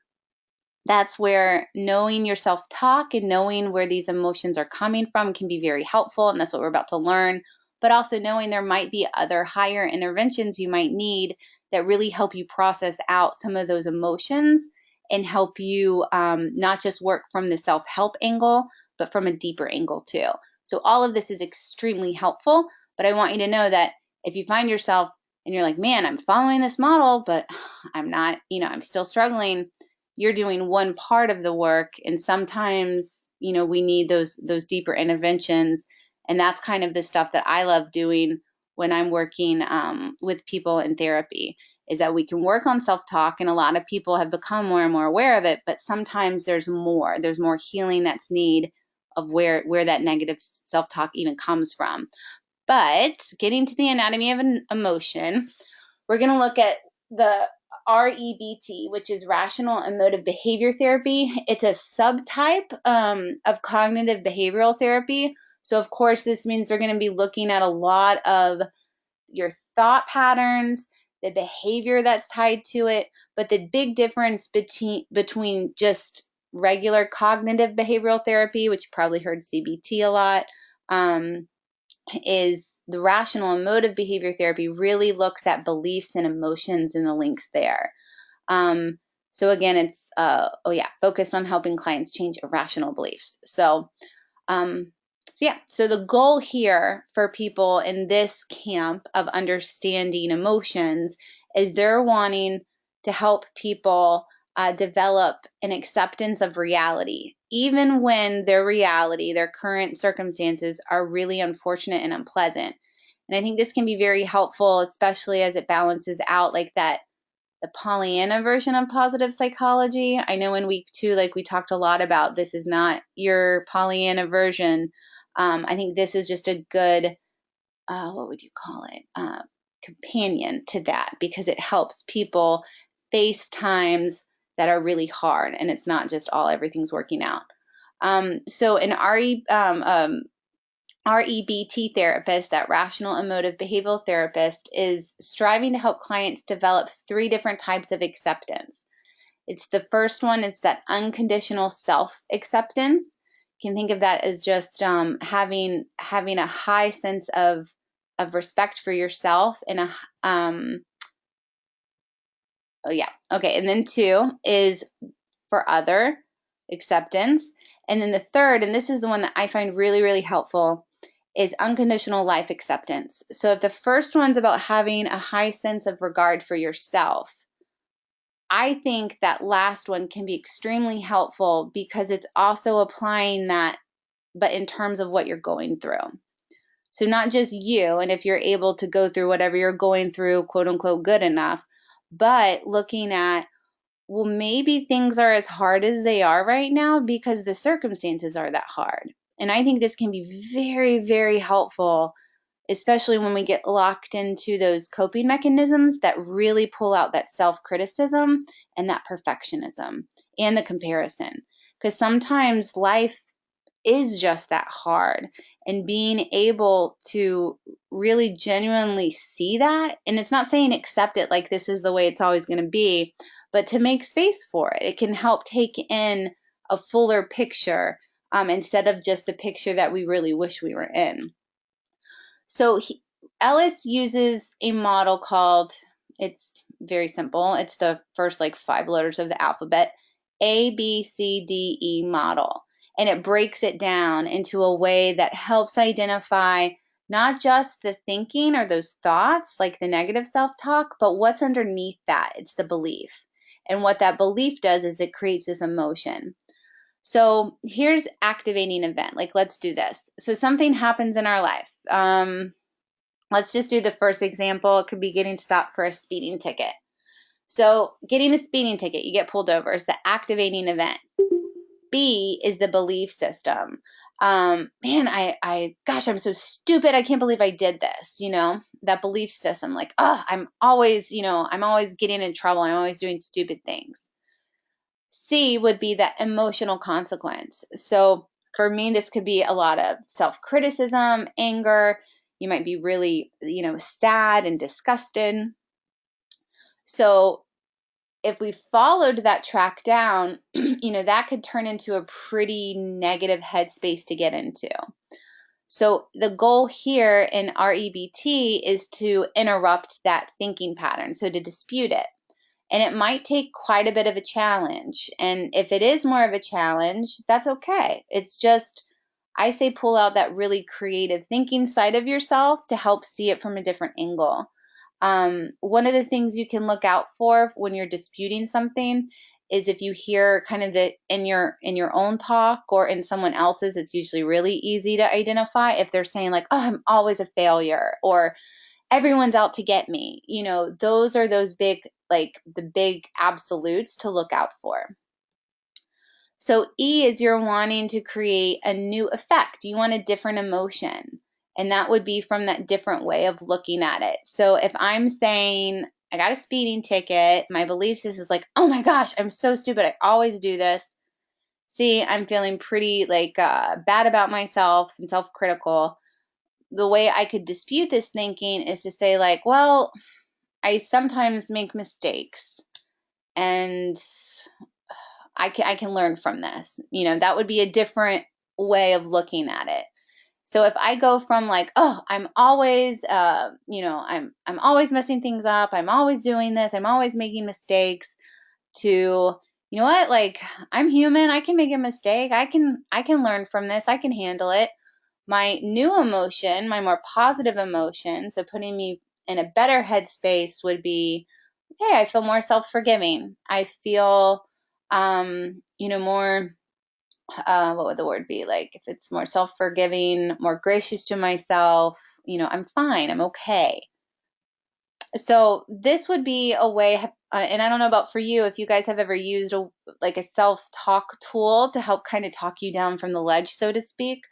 that's where knowing your self-talk and knowing where these emotions are coming from can be very helpful, and that's what we're about to learn. But also knowing there might be other higher interventions you might need that really help you process out some of those emotions and help you not just work from the self-help angle, but from a deeper angle too. So all of this is extremely helpful, but I want you to know that if you find yourself and you're like, man, I'm following this model, but I'm not, I'm still struggling, you're doing one part of the work, and sometimes we need those deeper interventions. And that's kind of the stuff that I love doing when I'm working with people in therapy, is that we can work on self-talk, and a lot of people have become more and more aware of it, but sometimes there's more healing that's need of where that negative self-talk even comes from. But getting to the anatomy of an emotion, we're going to look at REBT, which is Rational Emotive Behavior Therapy. It's a subtype of cognitive behavioral therapy. So, of course, this means they're going to be looking at a lot of your thought patterns, the behavior that's tied to it. But the big difference between just regular cognitive behavioral therapy, which you probably heard CBT a lot, is the rational emotive behavior therapy really looks at beliefs and emotions and the links there. So again, it's focused on helping clients change irrational beliefs. So the goal here for people in this camp of understanding emotions is they're wanting to help people develop an acceptance of reality, even when their reality, their current circumstances are really unfortunate and unpleasant. And I think this can be very helpful, especially as it balances out like that, the Pollyanna version of positive psychology. I know in week 2, like we talked a lot about, this is not your Pollyanna version. I think this is just a good, what would you call it, companion to that, because it helps people face times that are really hard, and it's not just everything's working out. So an REBT therapist, that rational emotive behavioral therapist, is striving to help clients develop 3 different types of acceptance. It's the first one, it's that unconditional self-acceptance. You can think of that as just having a high sense of respect for yourself and and then 2 is for other acceptance. And then the third, and this is the one that I find really, really helpful, is unconditional life acceptance. So if the first one's about having a high sense of regard for yourself, I think that last one can be extremely helpful because it's also applying that, but in terms of what you're going through. So not just you, and if you're able to go through whatever you're going through, quote unquote, good enough, but looking at, well, maybe things are as hard as they are right now because the circumstances are that hard. And I think this can be very, very helpful, especially when we get locked into those coping mechanisms that really pull out that self-criticism and that perfectionism and the comparison. Because sometimes life is just that hard, and being able to really genuinely see that, and it's not saying accept it like this is the way it's always going to be, but to make space for it. It can help take in a fuller picture instead of just the picture that we really wish we were in. So Ellis uses a model called, it's very simple, it's the first 5 letters of the alphabet, ABCDE model. And it breaks it down into a way that helps identify not just the thinking or those thoughts, like the negative self-talk, but what's underneath that. It's the belief. And what that belief does is it creates this emotion. So here's activating event. Let's do this. So something happens in our life. Let's just do the first example. It could be getting stopped for a speeding ticket. So getting a speeding ticket, you get pulled over, is the activating event. B is the belief system. Gosh, I'm so stupid. I can't believe I did this. That belief system, I'm always getting in trouble. I'm always doing stupid things. C would be that emotional consequence. So for me, this could be a lot of self-criticism, anger. You might be really, sad and disgusted. So if we followed that track down, that could turn into a pretty negative headspace to get into. So the goal here in REBT is to interrupt that thinking pattern, so to dispute it. And it might take quite a bit of a challenge. And if it is more of a challenge, that's okay. It's just, I say pull out that really creative thinking side of yourself to help see it from a different angle. One of the things you can look out for when you're disputing something is if you hear kind of in your own talk or in someone else's, it's usually really easy to identify if they're saying oh, I'm always a failure, or everyone's out to get me. Those are those big, the big absolutes to look out for. So E is you're wanting to create a new effect. You want a different emotion. And that would be from that different way of looking at it. So if I'm saying, I got a speeding ticket. My belief system is like, oh my gosh, I'm so stupid. I always do this. See, I'm feeling pretty bad about myself and self-critical. The way I could dispute this thinking is to say like, well, I sometimes make mistakes and I can learn from this. That would be a different way of looking at it. So if I go from like, oh, I'm always, I'm always messing things up. I'm always doing this. I'm always making mistakes, to, you know what, like, I'm human. I can make a mistake. I can learn from this. I can handle it. My new emotion, my more positive emotion, so putting me in a better headspace would be, okay, I feel more self-forgiving. I feel, more, what would the word be? Like, if it's more self-forgiving, more gracious to myself, I'm fine. I'm okay. So this would be a way, and I don't know about for you, if you guys have ever used a self-talk tool to help kind of talk you down from the ledge, so to speak,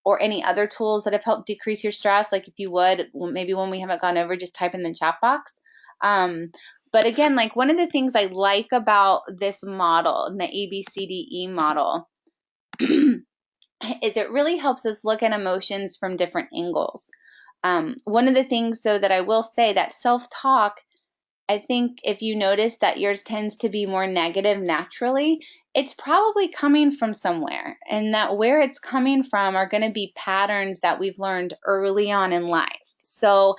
or any other tools that have helped decrease your stress. Like if you would, maybe when we haven't gone over, just type in the chat box. But again, like one of the things I like about this model, the ABCDE model, is it really helps us look at emotions from different angles. One of the things, though, that I will say, that self-talk, I think if you notice that yours tends to be more negative naturally, it's probably coming from somewhere, and that where it's coming from are going to be patterns that we've learned early on in life. So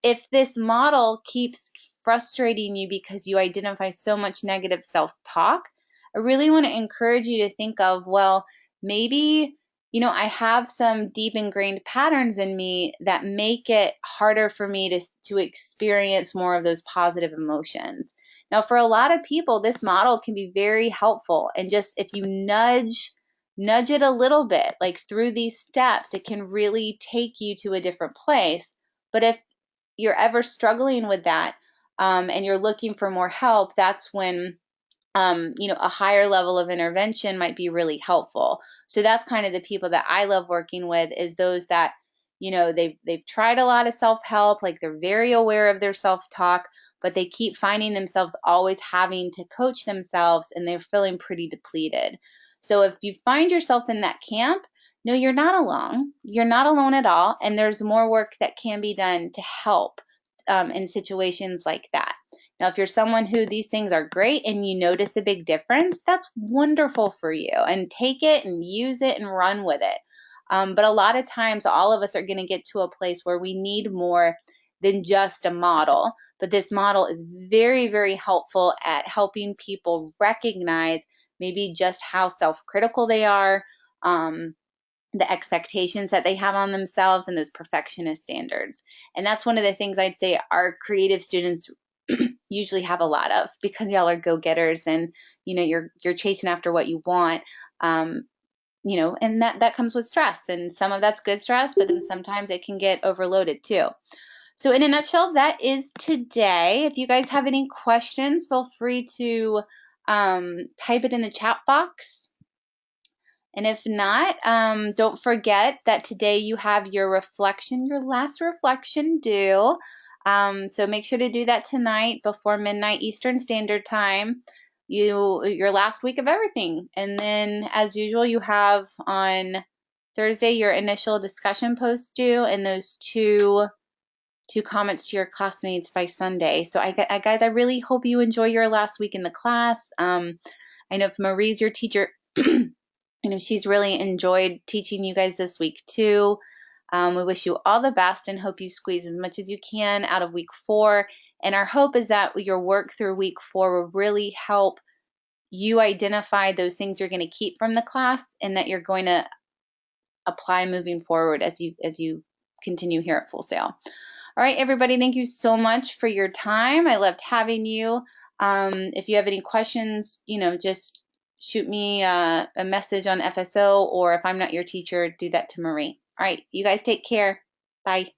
if this model keeps frustrating you because you identify so much negative self-talk, I really want to encourage you to think of, well, maybe I have some deep ingrained patterns in me that make it harder for me to experience more of those positive emotions. Now, for a lot of people, this model can be very helpful. And just if you nudge it a little bit, like through these steps, it can really take you to a different place. But if you're ever struggling with that, and you're looking for more help, that's when a higher level of intervention might be really helpful. So that's kind of the people that I love working with, is those that, they've tried a lot of self-help, like they're very aware of their self-talk, but they keep finding themselves always having to coach themselves, and they're feeling pretty depleted. So if you find yourself in that camp, no, you're not alone. You're not alone at all. And there's more work that can be done to help in situations like that. Now, if you're someone who these things are great and you notice a big difference, that's wonderful for you, and take it and use it and run with it. But a lot of times, all of us are going to get to a place where we need more than just a model. But this model is very, very helpful at helping people recognize maybe just how self-critical they are, the expectations that they have on themselves, and those perfectionist standards. And that's one of the things I'd say our creative students usually have a lot of, because y'all are go-getters, and you're chasing after what you want, and that comes with stress, and some of that's good stress, but then sometimes it can get overloaded too. So in a nutshell, that is today. If you guys have any questions, feel free to type it in the chat box. And if not, don't forget that today you have your last reflection due. So make sure to do that tonight before midnight Eastern Standard Time. Your last week of everything. And then, as usual, you have on Thursday your initial discussion post due, and those two comments to your classmates by Sunday. So guys, I really hope you enjoy your last week in the class. I know if Marie's your teacher, she's really enjoyed teaching you guys this week too. We wish you all the best and hope you squeeze as much as you can out of week 4. And our hope is that your work through week 4 will really help you identify those things you're going to keep from the class, and that you're going to apply moving forward as you continue here at Full Sail. All right, everybody, thank you so much for your time. I loved having you. If you have any questions, just shoot me a message on FSO, or if I'm not your teacher, do that to Marie. All right, you guys take care. Bye.